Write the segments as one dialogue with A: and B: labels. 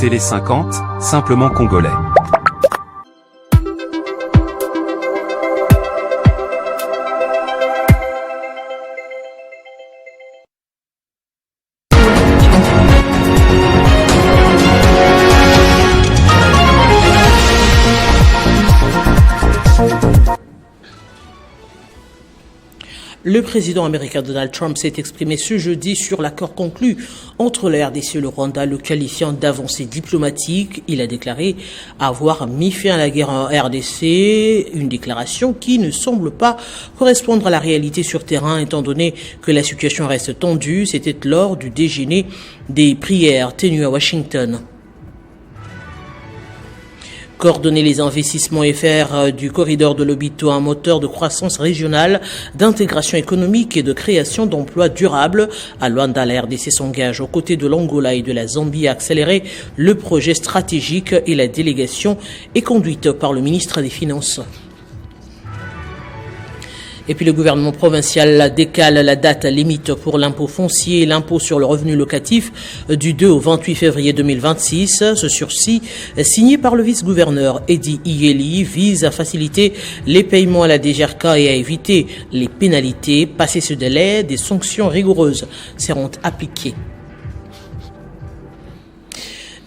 A: Télé 50, simplement congolais.
B: Le président américain Donald Trump s'est exprimé ce jeudi sur l'accord conclu entre la RDC et le Rwanda, le qualifiant d'avancée diplomatique. Il a déclaré avoir mis fin à la guerre en RDC, une déclaration qui ne semble pas correspondre à la réalité sur terrain, étant donné que la situation reste tendue. C'était lors du déjeuner des prières tenues à Washington. Coordonner les investissements et faire du corridor de Lobito un moteur de croissance régionale, d'intégration économique et de création d'emplois durables. À Luanda, la RDC s'engage aux côtés de l'Angola et de la Zambie à accélérer le projet stratégique et la délégation est conduite par le ministre des Finances. Et puis le gouvernement provincial décale la date limite pour l'impôt foncier et l'impôt sur le revenu locatif du 2 au 28 février 2026. Ce sursis, signé par le vice-gouverneur Eddie Iyeli, vise à faciliter les paiements à la DGRK et à éviter les pénalités. Passé ce délai, des sanctions rigoureuses seront appliquées.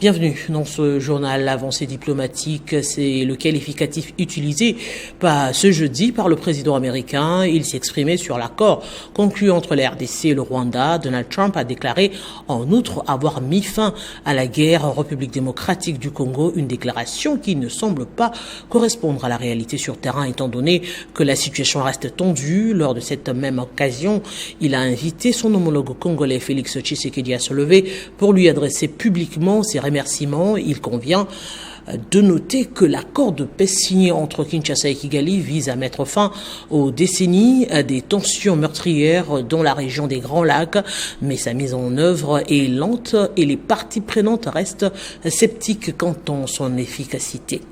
B: Bienvenue dans ce journal Avancée diplomatique. C'est le qualificatif utilisé ce jeudi par le président américain. Il s'est exprimé sur l'accord conclu entre la RDC et le Rwanda. Donald Trump a déclaré en outre avoir mis fin à la guerre en République démocratique du Congo, une déclaration qui ne semble pas correspondre à la réalité sur terrain étant donné que la situation reste tendue. Lors de cette même occasion, il a invité son homologue congolais Félix Tshisekedi à se lever pour lui adresser publiquement ses remerciements. Il convient de noter que l'accord de paix signé entre Kinshasa et Kigali vise à mettre fin aux décennies des tensions meurtrières dans la région des Grands Lacs, mais sa mise en œuvre est lente et les parties prenantes restent sceptiques quant à son efficacité.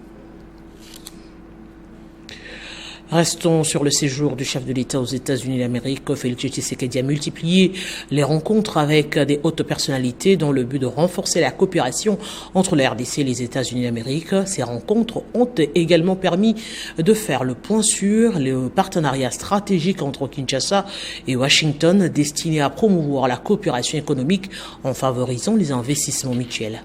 B: Restons sur le séjour du chef de l'État aux États-Unis d'Amérique. Félix Tshisekedi a multiplié les rencontres avec des hautes personnalités dans le but de renforcer la coopération entre la RDC et les États-Unis d'Amérique. Ces rencontres ont également permis de faire le point sur le partenariat stratégique entre Kinshasa et Washington destiné à promouvoir la coopération économique en favorisant les investissements mutuels.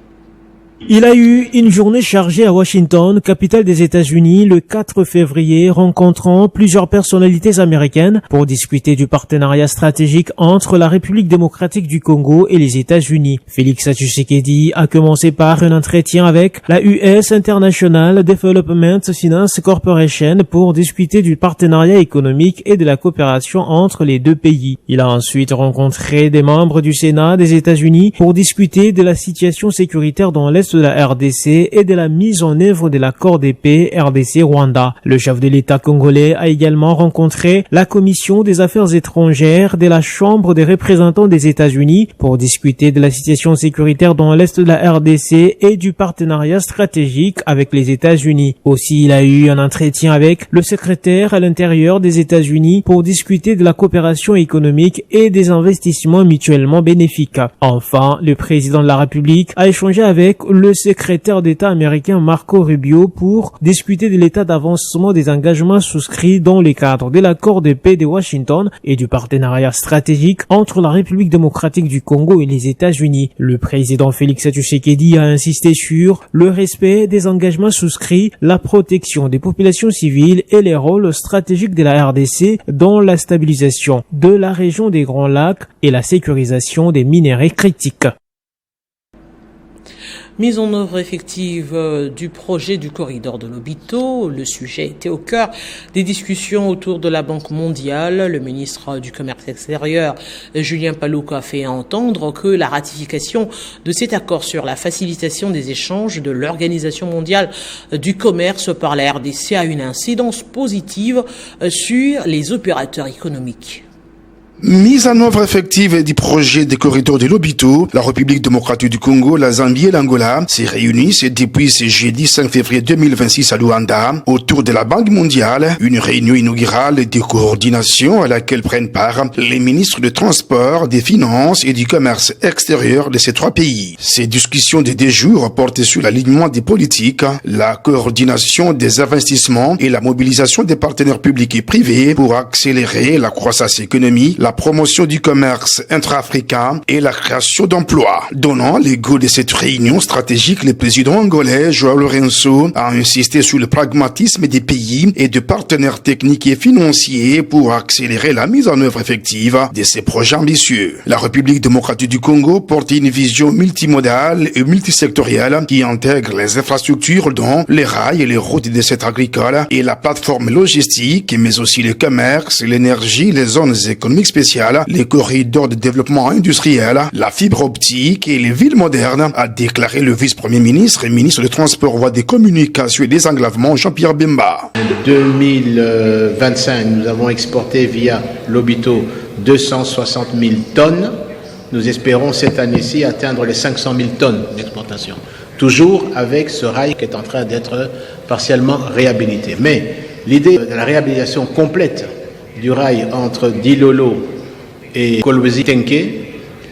C: Il a eu une journée chargée à Washington, capitale des États-Unis, le 4 février, rencontrant plusieurs personnalités américaines pour discuter du partenariat stratégique entre la République démocratique du Congo et les États-Unis. Félix Tshisekedi a commencé par un entretien avec la US International Development Finance Corporation pour discuter du partenariat économique et de la coopération entre les deux pays. Il a ensuite rencontré des membres du Sénat des États-Unis pour discuter de la situation sécuritaire dans l'Est de la RDC et de la mise en œuvre de l'accord de paix RDC-Rwanda. Le chef de l'État congolais a également rencontré la Commission des Affaires étrangères de la Chambre des représentants des États-Unis pour discuter de la situation sécuritaire dans l'Est de la RDC et du partenariat stratégique avec les États-Unis. Aussi, il a eu un entretien avec le secrétaire à l'intérieur des États-Unis pour discuter de la coopération économique et des investissements mutuellement bénéfiques. Enfin, le président de la République a échangé avec le secrétaire d'État américain Marco Rubio pour discuter de l'état d'avancement des engagements souscrits dans le cadre de l'accord de paix de Washington et du partenariat stratégique entre la République démocratique du Congo et les États-Unis. Le président Félix Tshisekedi a insisté sur le respect des engagements souscrits, la protection des populations civiles et les rôles stratégiques de la RDC dans la stabilisation de la région des Grands Lacs et la sécurisation des minerais critiques.
B: Mise en œuvre effective du projet du corridor de Lobito. Le sujet était au cœur des discussions autour de la Banque mondiale. Le ministre du Commerce extérieur, Julien Paluku, a fait entendre que la ratification de cet accord sur la facilitation des échanges de l'Organisation mondiale du commerce par la RDC a une incidence positive sur les opérateurs économiques.
D: Mise en œuvre effective du projet des corridors de Lobito, la République démocratique du Congo, la Zambie et l'Angola s'est réunissent depuis ce jeudi 5 février 2026 à Luanda autour de la Banque mondiale, une réunion inaugurale de coordination à laquelle prennent part les ministres de transport, des finances et du commerce extérieur de ces trois pays. Ces discussions de 2 jours portent sur l'alignement des politiques, la coordination des investissements et la mobilisation des partenaires publics et privés pour accélérer la croissance économique, la promotion du commerce intra-africain et la création d'emplois. Donnant les goûts de cette réunion stratégique, le président angolais João Lourenço a insisté sur le pragmatisme des pays et de partenaires techniques et financiers pour accélérer la mise en œuvre effective de ces projets ambitieux. La République démocratique du Congo porte une vision multimodale et multisectorielle qui intègre les infrastructures dont les rails et les routes des secteurs agricoles et la plateforme logistique, mais aussi le commerce, l'énergie, les zones économiques spéciales, les corridors de développement industriel, la fibre optique et les villes modernes, a déclaré le vice-premier ministre et ministre des Transports, Voies des Communications et des Englavements, Jean-Pierre Bemba.
E: En 2025, nous avons exporté via Lobito 260 000 tonnes. Nous espérons cette année-ci atteindre les 500 000 tonnes d'exportation. Toujours avec ce rail qui est en train d'être partiellement réhabilité. Mais l'idée de la réhabilitation complète du rail entre Dilolo et Kolwezi-Tenke,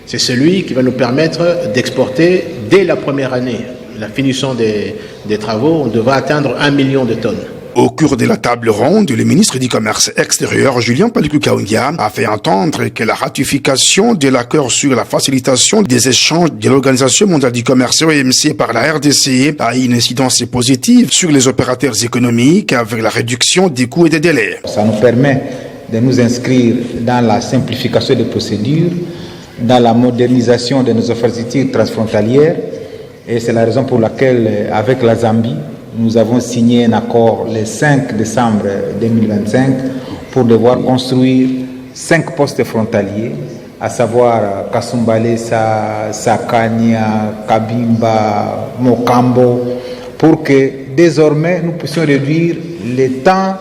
E: c'est celui qui va nous permettre d'exporter dès la première année. La finition des travaux, on devra atteindre 1 million de tonnes.
D: Au cours de la table ronde, le ministre du Commerce extérieur, Julien Paluku Kahongya, a fait entendre que la ratification de l'accord sur la facilitation des échanges de l'Organisation mondiale du commerce OMC par la RDC a une incidence positive sur les opérateurs économiques avec la réduction des coûts et des délais.
F: Ça nous permet de nous inscrire dans la simplification des procédures, dans la modernisation de nos infrastructures transfrontalières. Et c'est la raison pour laquelle, avec la Zambie, nous avons signé un accord le 5 décembre 2025 pour devoir construire 5 postes frontaliers, à savoir Kasumbalesa, Sakania, Kabimba, Mokambo, pour que désormais nous puissions réduire les temps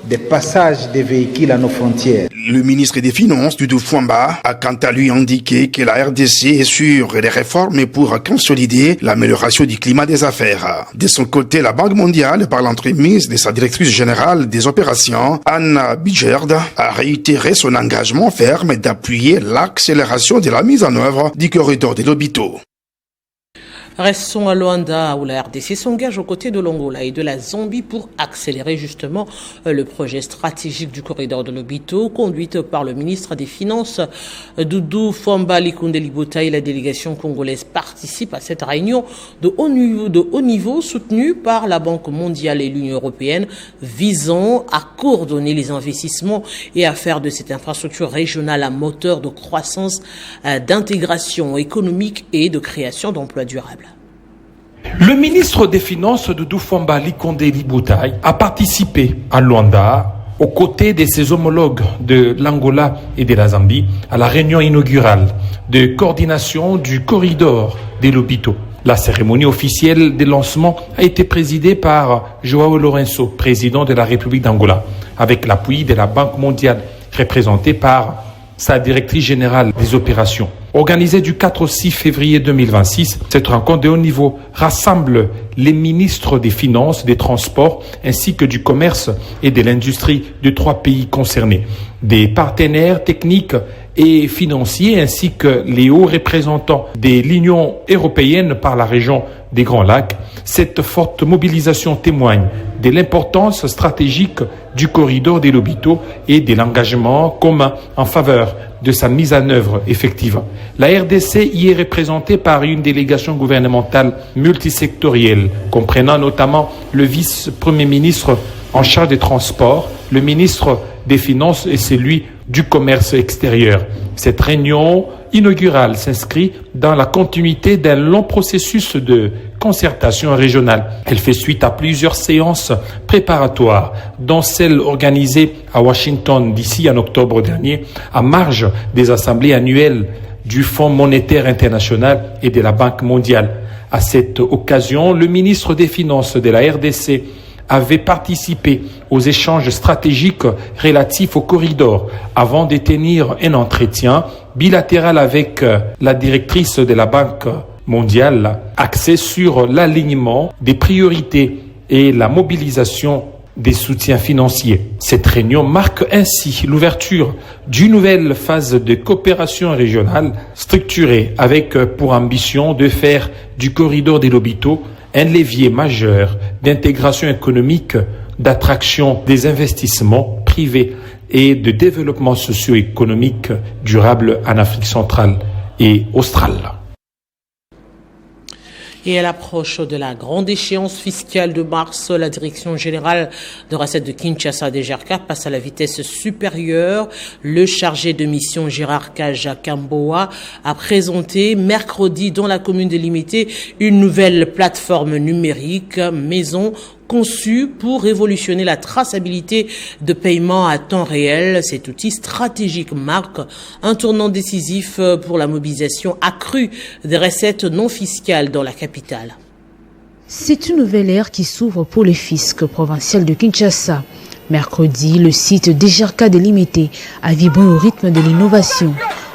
F: de passage des véhicules à nos frontières.
D: Le ministre des Finances, Doudou Fwamba, a quant à lui indiqué que la RDC est sur les réformes pour consolider l'amélioration du climat des affaires. De son côté, la Banque mondiale, par l'entremise de sa directrice générale des opérations, Anna Bijerd, a réitéré son engagement ferme d'appuyer l'accélération de la mise en œuvre du corridor de Lobito.
B: Restons à Luanda où la RDC s'engage aux côtés de l'Angola et de la Zambie pour accélérer justement le projet stratégique du corridor de Lobito conduite par le ministre des Finances Doudou Fwamba Likunde Libota et la délégation congolaise participe à cette réunion de haut niveau soutenue par la Banque mondiale et l'Union européenne visant à coordonner les investissements et à faire de cette infrastructure régionale un moteur de croissance, d'intégration économique et de création d'emplois durables.
G: Le ministre des Finances Doudou Fwamba Likunde Libota a participé à Luanda aux côtés de ses homologues de l'Angola et de la Zambie à la réunion inaugurale de coordination du corridor de Lobito. La cérémonie officielle de lancement a été présidée par João Lourenço, président de la République d'Angola, avec l'appui de la Banque mondiale, représentée par sa directrice générale des opérations. Organisée du 4 au 6 février 2026, cette rencontre de haut niveau rassemble les ministres des Finances, des Transports ainsi que du Commerce et de l'Industrie de 3 pays concernés, des partenaires techniques et financiers ainsi que les hauts représentants de l'Union européenne par la région des Grands Lacs. Cette forte mobilisation témoigne de l'importance stratégique du corridor des Lobito et de l'engagement commun en faveur de sa mise en œuvre effective. La RDC y est représentée par une délégation gouvernementale multisectorielle, comprenant notamment le vice-premier ministre en charge des transports, le ministre des Finances et celui du commerce extérieur. Cette réunion inaugurale s'inscrit dans la continuité d'un long processus de concertation régionale. Elle fait suite à plusieurs séances préparatoires, dont celle organisée à Washington d'ici en octobre dernier, à marge des assemblées annuelles du Fonds monétaire international et de la Banque mondiale. À cette occasion, le ministre des Finances de la RDC avait participé aux échanges stratégiques relatifs au corridor avant de tenir un entretien bilatéral avec la directrice de la Banque mondiale axé sur l'alignement des priorités et la mobilisation des soutiens financiers. Cette réunion marque ainsi l'ouverture d'une nouvelle phase de coopération régionale structurée avec pour ambition de faire du corridor des Lobito un levier majeur d'intégration économique, d'attraction des investissements privés et de développement socio-économique durable en Afrique centrale et australe.
B: Et à l'approche de la grande échéance fiscale de mars, la Direction générale de recettes de Kinshasa DGRK passe à la vitesse supérieure. Le chargé de mission Gérard Kaja-Kamboa a présenté mercredi dans la commune de Limité une nouvelle plateforme numérique maison conçu pour révolutionner la traçabilité de paiement à temps réel. Cet outil stratégique marque un tournant décisif pour la mobilisation accrue des recettes non fiscales dans la capitale.
H: C'est une nouvelle ère qui s'ouvre pour le fisc provincial de Kinshasa. Mercredi, le site DGRK délimité a vibré au rythme de l'innovation.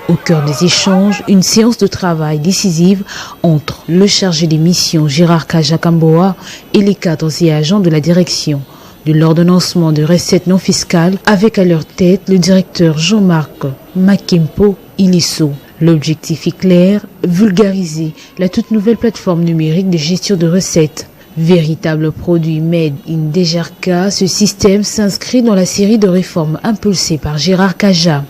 H: Au cœur des échanges, une séance de travail décisive entre le chargé des missions Gérard Kaja-Kamboa et les cadres et agents de la direction de l'ordonnancement de recettes non fiscales avec à leur tête le directeur Jean-Marc Makempo Ilisso. L'objectif est clair, vulgariser la toute nouvelle plateforme numérique de gestion de recettes. Véritable produit made in DGRK, ce système s'inscrit dans la série de réformes impulsées par Gérard Kaja.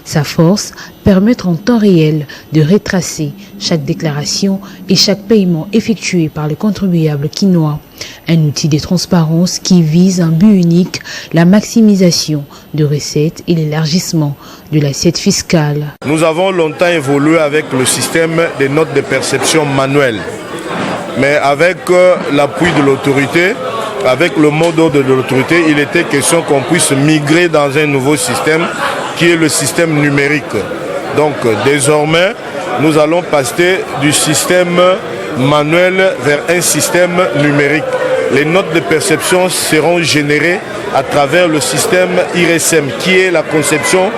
H: Sa force, permettre en temps réel de retracer chaque déclaration et chaque paiement effectué par le contribuable quinois. Un outil de transparence qui vise un but unique, la maximisation de recettes et l'élargissement de l'assiette fiscale.
I: Nous avons longtemps évolué avec le système des notes de perception manuelles. Mais avec l'appui de l'autorité, avec le mot d'ordre de l'autorité, il était question qu'on puisse migrer dans un nouveau système qui est le système numérique. Donc désormais, nous allons passer du système manuel vers un système numérique. Les notes de perception seront générées à travers le système IRSM, qui est la conception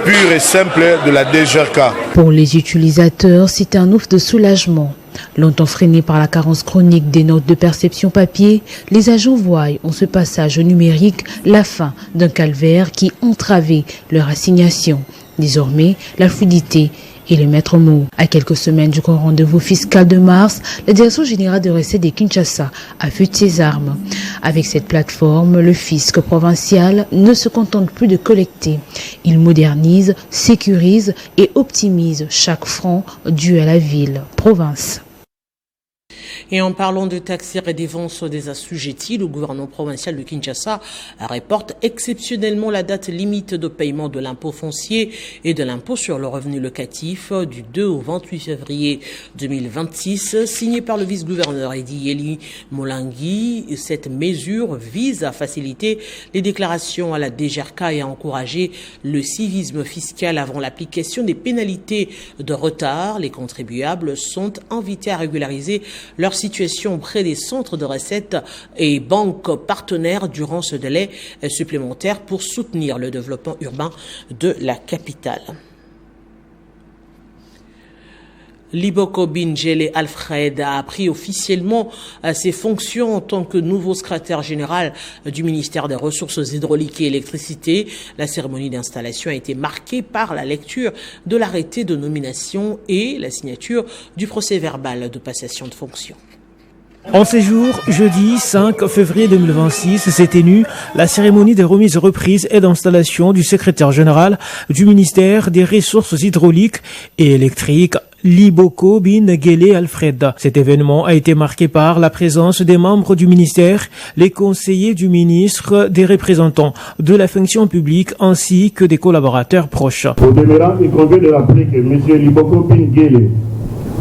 I: pure et simple de la DGRK.
H: Pour les utilisateurs, c'est un ouf de soulagement. Longtemps freinés par la carence chronique des notes de perception papier, les agents voient en ce passage numérique la fin d'un calvaire qui entravait leur assignation. Désormais, la fluidité est le maître mot. À quelques semaines du grand rendez-vous fiscal de mars, la Direction générale de recettes de Kinshasa affûte ses armes. Avec cette plateforme, le fisc provincial ne se contente plus de collecter. Il modernise, sécurise et optimise chaque franc dû à la ville, province.
B: Et en parlant de taxes et redévances des assujettis, le gouvernement provincial de Kinshasa reporte exceptionnellement la date limite de paiement de l'impôt foncier et de l'impôt sur le revenu locatif du 2 au 28 février 2026, signé par le vice-gouverneur Eddy Eli Molangui. Cette mesure vise à faciliter les déclarations à la DGRK et à encourager le civisme fiscal avant l'application des pénalités de retard. Les contribuables sont invités à régulariser leur situation auprès des centres de recettes et banques partenaires durant ce délai supplémentaire pour soutenir le développement urbain de la capitale. Liboko Bingele Alfred a pris officiellement ses fonctions en tant que nouveau secrétaire général du ministère des Ressources hydrauliques et électricité. La cérémonie d'installation a été marquée par la lecture de l'arrêté de nomination et la signature du procès-verbal de passation de fonctions.
C: En ces jours, jeudi 5 février 2026, s'est tenue la cérémonie de remise reprise et d'installation du secrétaire général du ministère des Ressources hydrauliques et électriques, Liboko Bingele Alfred. Cet événement a été marqué par la présence des membres du ministère, les conseillers du ministre, des représentants de la fonction publique ainsi que des collaborateurs proches.
J: Au demeurant, il convient de rappeler que M. Liboko Bingele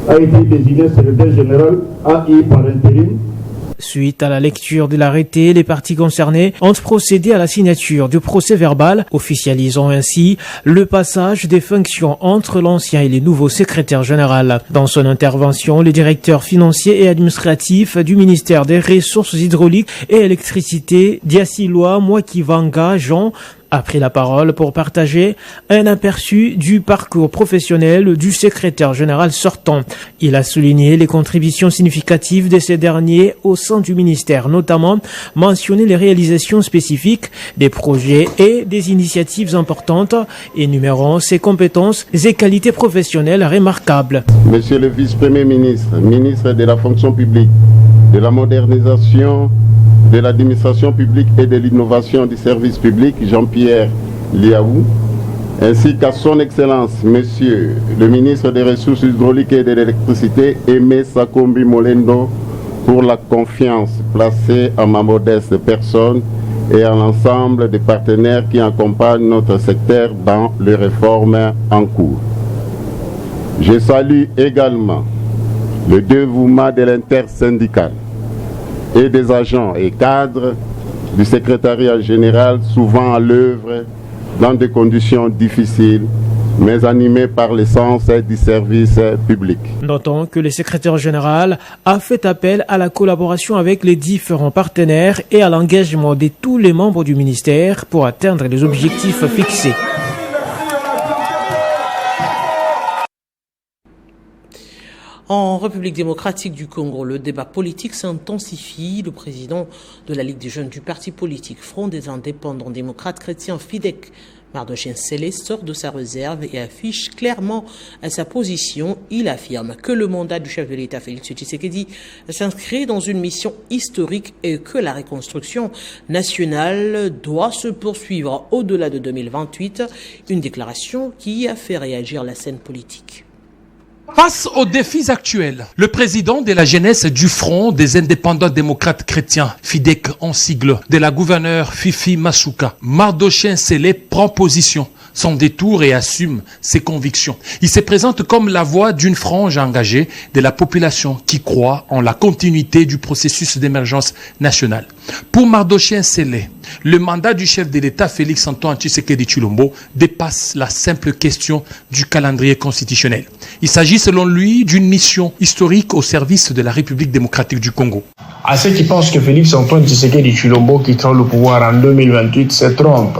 J: a été désigné secrétaire général AI par intérim.
C: Suite à la lecture de l'arrêté, les parties concernées ont procédé à la signature du procès verbal, officialisant ainsi le passage des fonctions entre l'ancien et le nouveau secrétaire général. Dans son intervention, le directeur financier et administratif du ministère des Ressources hydrauliques et électricité, Diasiloa Mwakivanga Jean, a pris la parole pour partager un aperçu du parcours professionnel du secrétaire général sortant. Il a souligné les contributions significatives de ces derniers au sein du ministère, notamment mentionné les réalisations spécifiques des projets et des initiatives importantes, énumérant ses compétences et qualités professionnelles remarquables.
K: Monsieur le vice-premier ministre, ministre de la fonction publique, de la modernisation de l'administration publique et de l'innovation du service public, Jean-Pierre Liaou, ainsi qu'à son Excellence, Monsieur le ministre des Ressources hydrauliques et de l'électricité, Aimé Sakombi Molendo, pour la confiance placée en ma modeste personne et à l'ensemble des partenaires qui accompagnent notre secteur dans les réformes en cours. Je salue également le dévouement de l'intersyndicale et des agents et cadres du secrétariat général, souvent à l'œuvre dans des conditions difficiles, mais animés par l'essence du service public.
C: Notons que le secrétaire général a fait appel à la collaboration avec les différents partenaires et à l'engagement de tous les membres du ministère pour atteindre les objectifs fixés.
B: En République démocratique du Congo, le débat politique s'intensifie. Le président de la Ligue des jeunes du parti politique Front des indépendants démocrates chrétiens FIDEC, Mardochien Sélé, sort de sa réserve et affiche clairement sa position. Il affirme que le mandat du chef de l'État Félix Tshisekedi s'inscrit dans une mission historique et que la reconstruction nationale doit se poursuivre au-delà de 2028. Une déclaration qui a fait réagir la scène politique.
G: Face aux défis actuels, le président de la jeunesse du Front des indépendants démocrates chrétiens, FIDEC en sigle, de la gouverneure Fifi Masuka, Mardochien Sélé prend position sans détour et assume ses convictions. Il se présente comme la voix d'une frange engagée de la population qui croit en la continuité du processus d'émergence nationale. Pour Mardochien Sélé, le mandat du chef de l'État Félix Antoine Tshisekedi Tshilombo dépasse la simple question du calendrier constitutionnel. Il s'agit selon lui d'une mission historique au service de la République démocratique du Congo.
L: À ceux qui pensent que Félix Antoine Tshisekedi Tshilombo quittera le pouvoir en 2028 se trompe.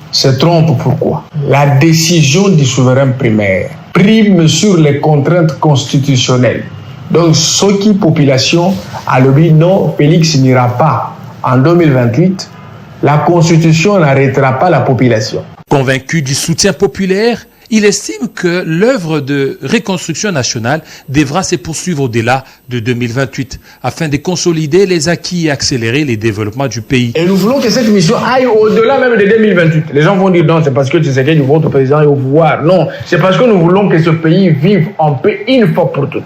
L: Se trompe pourquoi? La décision du souverain primaire prime sur les contraintes constitutionnelles. Donc, ce qui population a le dit non, Félix n'ira pas en 2028, la Constitution n'arrêtera pas la population.
G: Convaincu du soutien populaire, il estime que l'œuvre de reconstruction nationale devra se poursuivre au-delà de 2028 afin de consolider les acquis et accélérer les développements du pays.
L: Et nous voulons que cette mission aille au-delà même de 2028. Les gens vont dire non, c'est parce que Tshisekedi, votre président, est au pouvoir. Non, c'est parce que nous voulons que ce pays vive en paix une fois pour toutes.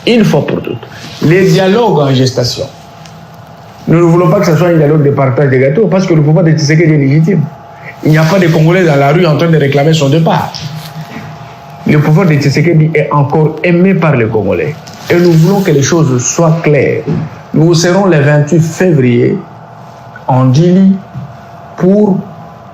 L: Une fois pour toutes. Les dialogues en gestation. Nous ne voulons pas que ce soit un dialogue de partage des gâteaux parce que le pouvoir de Tshisekedi est légitime. Il n'y a pas de Congolais dans la rue en train de réclamer son départ. Le pouvoir de Tshisekedi est encore aimé par les Congolais. Et nous voulons que les choses soient claires. Nous serons le 28 février en Dili pour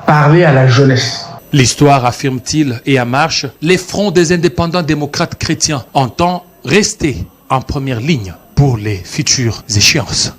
L: parler à la jeunesse.
G: L'histoire, affirme-t-il, est en marche. Les fronts des indépendants démocrates chrétiens entendent rester en première ligne pour les futures échéances.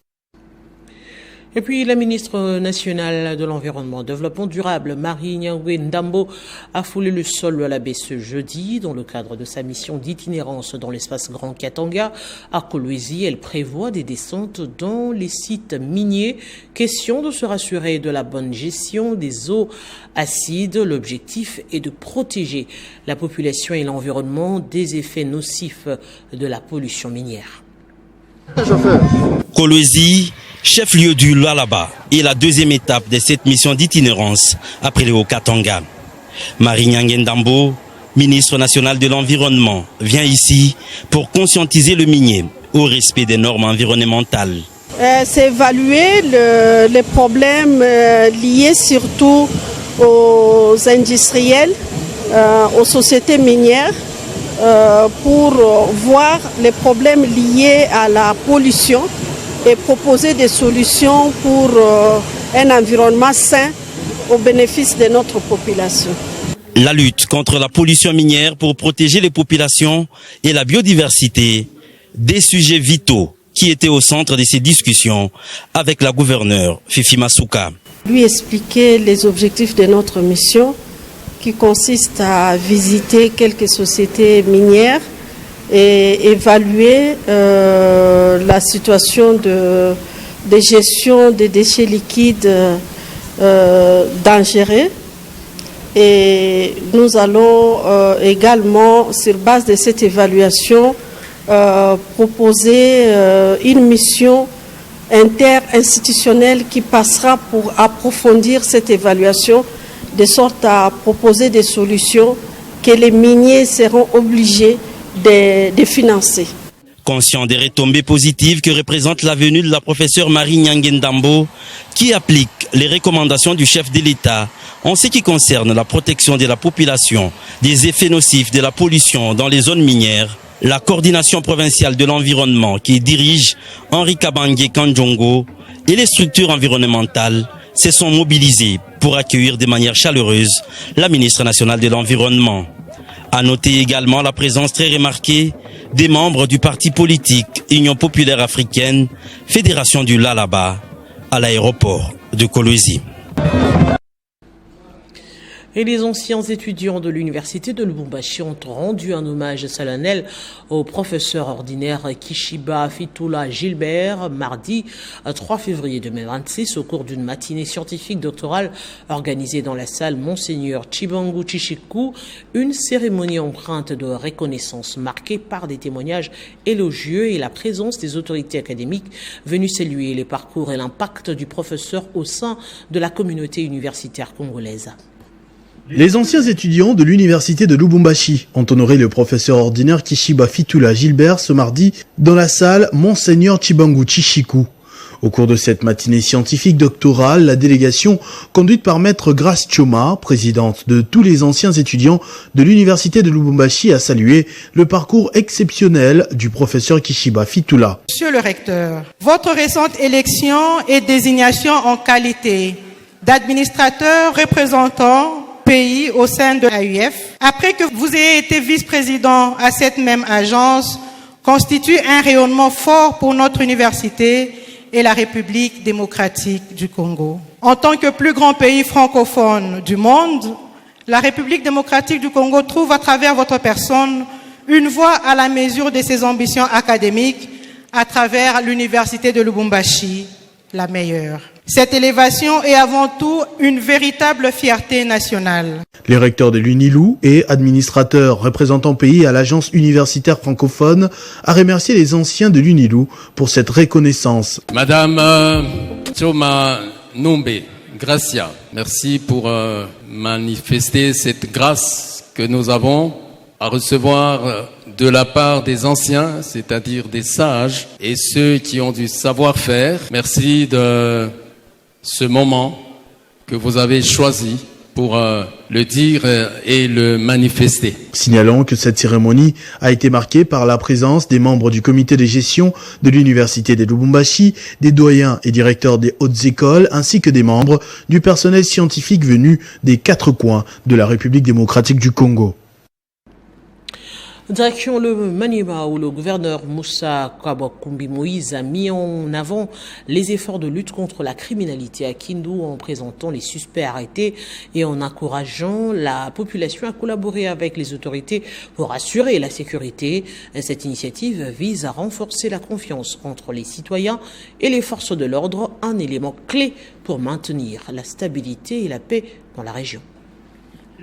B: Et puis, la ministre nationale de l'Environnement et Développement durable, Marie Nyangwe Ndambo, a foulé le sol à la baie ce jeudi. Dans le cadre de sa mission d'itinérance dans l'espace Grand Katanga, à Kolwezi, elle prévoit des descentes dans les sites miniers. Question de se rassurer de la bonne gestion des eaux acides. L'objectif est de protéger la population et l'environnement des effets nocifs de la pollution minière.
M: Kolwezi, chef-lieu du Lualaba, est la deuxième étape de cette mission d'itinérance après le Haut-Katanga. Marie Nyangwe Ndambo, ministre nationale de l'Environnement, vient ici pour conscientiser le minier au respect des normes environnementales.
N: C'est évaluer les problèmes liés surtout aux industriels, aux sociétés minières, pour voir les problèmes liés à la pollution et proposer des solutions pour un environnement sain au bénéfice de notre population.
M: La lutte contre la pollution minière pour protéger les populations et la biodiversité, des sujets vitaux qui étaient au centre de ces discussions avec la gouverneure Fifi Masuka.
N: Lui expliquer les objectifs de notre mission qui consiste à visiter quelques sociétés minières et évaluer la situation de gestion des déchets liquides dangereux. Et nous allons également, sur base de cette évaluation, proposer une mission interinstitutionnelle qui passera pour approfondir cette évaluation, de sorte à proposer des solutions que les miniers seront obligés de financer.
M: Conscient des retombées positives que représente la venue de la professeure Marie Nyangen Dambo, qui applique les recommandations du chef de l'État en ce qui concerne la protection de la population des effets nocifs de la pollution dans les zones minières, la coordination provinciale de l'environnement qui dirige Henri Kabange Kanjongo et les structures environnementales se sont mobilisées pour accueillir de manière chaleureuse la ministre nationale de l'Environnement. À noter également la présence très remarquée des membres du parti politique Union populaire africaine, Fédération du Lalaba, à l'aéroport de Kolwezi.
B: Et les anciens étudiants de l'université de Lubumbashi ont rendu un hommage solennel au professeur ordinaire Kishiba Fitula Gilbert mardi 3 février 2026 au cours d'une matinée scientifique doctorale organisée dans la salle Monseigneur Chibangu Chishiku, une cérémonie empreinte de reconnaissance marquée par des témoignages élogieux et la présence des autorités académiques venues saluer les parcours et l'impact du professeur au sein de la communauté universitaire congolaise.
O: Les anciens étudiants de l'université de Lubumbashi ont honoré le professeur ordinaire Kishiba Fitula Gilbert ce mardi dans la salle Monseigneur Chibangu Chishiku. Au cours de cette matinée scientifique doctorale, la délégation, conduite par Maître Grace Choma, présidente de tous les anciens étudiants de l'université de Lubumbashi, a salué le parcours exceptionnel du professeur Kishiba Fitula.
P: Monsieur le recteur, votre récente élection et désignation en qualité d'administrateur représentant pays au sein de l'AUF, après que vous ayez été vice-président à cette même agence, constitue un rayonnement fort pour notre université et la République démocratique du Congo. En tant que plus grand pays francophone du monde, la République démocratique du Congo trouve à travers votre personne une voie à la mesure de ses ambitions académiques à travers l'université de Lubumbashi, la meilleure. Cette élévation est avant tout une véritable fierté nationale.
O: Les recteurs de l'UNILU et administrateurs représentant pays à l'agence universitaire francophone a remercié les anciens de l'UNILU pour cette reconnaissance.
Q: Madame Choma Nombe Gracia, merci pour manifester cette grâce que nous avons à recevoir de la part des anciens, c'est-à-dire des sages et ceux qui ont du savoir-faire. Merci de ce moment que vous avez choisi pour le dire et le manifester.
O: Signalons que cette cérémonie a été marquée par la présence des membres du comité de gestion de l'université de Lubumbashi, des doyens et directeurs des hautes écoles, ainsi que des membres du personnel scientifique venus des 4 coins de la République démocratique du Congo.
B: Direction le Maniema où le gouverneur Moussa Kabakumbi Moïse a mis en avant les efforts de lutte contre la criminalité à Kindu en présentant les suspects arrêtés et en encourageant la population à collaborer avec les autorités pour assurer la sécurité. Cette initiative vise à renforcer la confiance entre les citoyens et les forces de l'ordre, un élément clé pour maintenir la stabilité et la paix dans la région.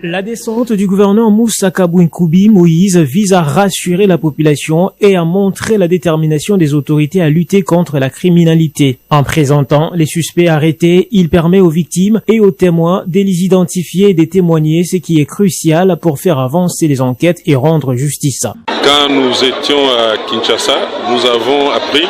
C: La descente du gouverneur Moussa Kabakumbi Moïse vise à rassurer la population et à montrer la détermination des autorités à lutter contre la criminalité. En présentant les suspects arrêtés, il permet aux victimes et aux témoins de les identifier et de témoigner, ce qui est crucial pour faire avancer les enquêtes et rendre justice.
R: Quand nous étions à Kinshasa, nous avons appris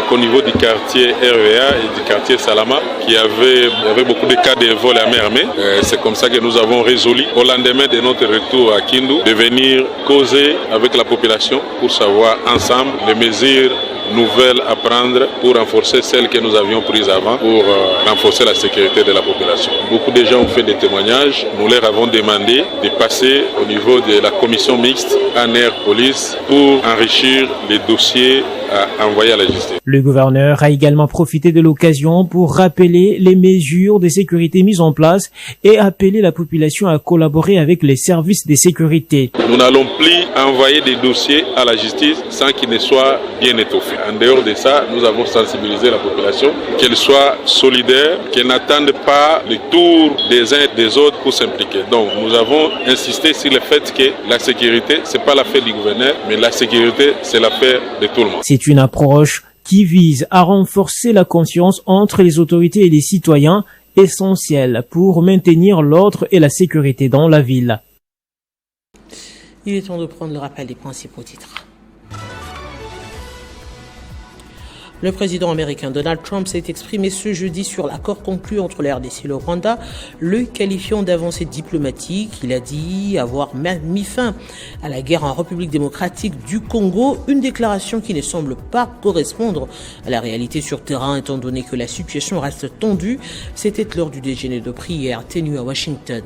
R: qu'au niveau du quartier REA et du quartier Salama, il y avait beaucoup de cas de vol à main armée. C'est comme ça que nous avons résolu, au lendemain de notre retour à Kindu, de venir causer avec la population pour savoir ensemble les mesures nouvelles à prendre pour renforcer celles que nous avions prises avant, pour renforcer la sécurité de la population. Beaucoup de gens ont fait des témoignages. Nous leur avons demandé de passer au niveau de la commission mixte ANR Police pour enrichir les dossiers à envoyer à la justice.
C: Le gouverneur a également profité de l'occasion pour rappeler les mesures de sécurité mises en place et appeler la population à collaborer avec les services de sécurité.
R: Nous n'allons plus envoyer des dossiers à la justice sans qu'ils ne soient bien étoffés. En dehors de ça, nous avons sensibilisé la population, qu'elle soit solidaire, qu'elle n'attende pas le tour des uns et des autres pour s'impliquer. Donc nous avons insisté sur le fait que la sécurité, c'est pas l'affaire du gouverneur, mais la sécurité, c'est l'affaire de tout le monde.
C: C'est une approche qui vise à renforcer la confiance entre les autorités et les citoyens, essentielle pour maintenir l'ordre et la sécurité dans la ville.
B: Il est temps de prendre le rappel des principaux titres. Le président américain Donald Trump s'est exprimé ce jeudi sur l'accord conclu entre la RDC et le Rwanda, le qualifiant d'avancée diplomatique. Il a dit avoir mis fin à la guerre en République démocratique du Congo, une déclaration qui ne semble pas correspondre à la réalité sur terrain étant donné que la situation reste tendue. C'était lors du déjeuner de prière tenu à Washington.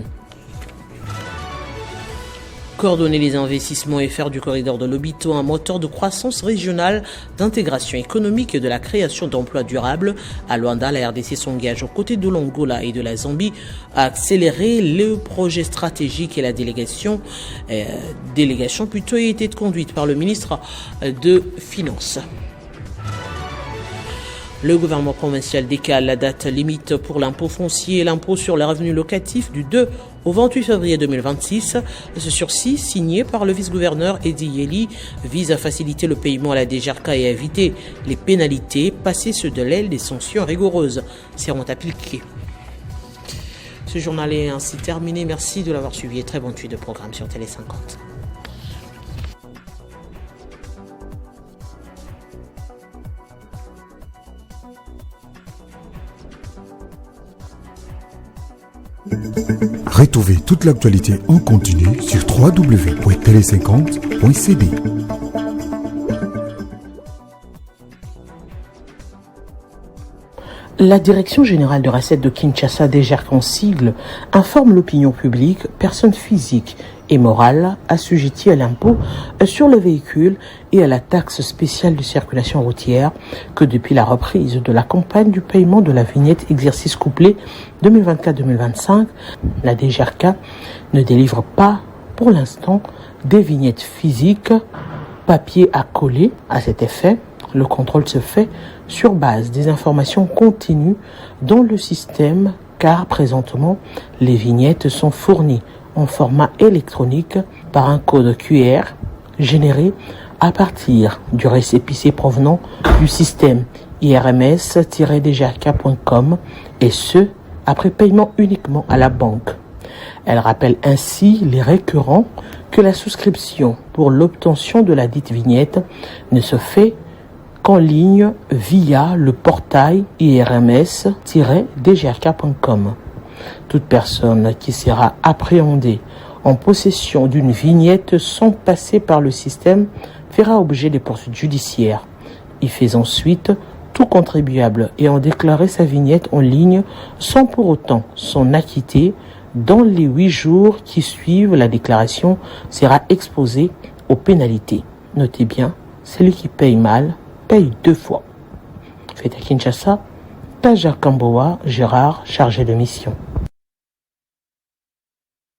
B: Coordonner les investissements et faire du corridor de Lobito un moteur de croissance régionale, d'intégration économique et de la création d'emplois durables. À Luanda, la RDC s'engage aux côtés de l'Angola et de la Zambie à accélérer le projet stratégique et la délégation plutôt a été conduite par le ministre de Finances. Le gouvernement provincial décale la date limite pour l'impôt foncier et l'impôt sur les revenus locatifs du 2 au 28 février 2026. Ce sursis, signé par le vice-gouverneur Eddie Yeli, vise à faciliter le paiement à la DGRK et à éviter les pénalités, passer ceux de l'aile des sanctions rigoureuses seront appliquées. Ce journal est ainsi terminé. Merci de l'avoir suivi et très bonne suite de programme sur Télé 50.
S: Retrouvez toute l'actualité en continu sur www.tele50.cd.
B: La Direction générale de recettes de Kinshasa, DGRK en sigle, informe l'opinion publique, personnes physiques et morales assujetties à l'impôt sur le véhicule et à la taxe spéciale de circulation routière que depuis la reprise de la campagne du paiement de la vignette exercice couplé 2024-2025, la DGRK ne délivre pas pour l'instant des vignettes physiques, papier à coller. À cet effet, le contrôle se fait sur base des informations continues dans le système car présentement les vignettes sont fournies en format électronique par un code QR généré à partir du récépissé provenant du système irms-dgrk.com et ce, après paiement uniquement à la banque. Elle rappelle ainsi les récurrents que la souscription pour l'obtention de la dite vignette ne se fait qu'en ligne via le portail irms-dgrk.com. Toute personne qui sera appréhendée en possession d'une vignette sans passer par le système fera objet des poursuites judiciaires. Il fait ensuite tout contribuable ayant déclaré sa vignette en ligne sans pour autant s'en acquitter dans les 8 jours qui suivent la déclaration sera exposé aux pénalités. Notez bien, celui qui paye mal paye 2 fois. Fait à Kinshasa, Taja Kamboa, Gérard, chargé de mission.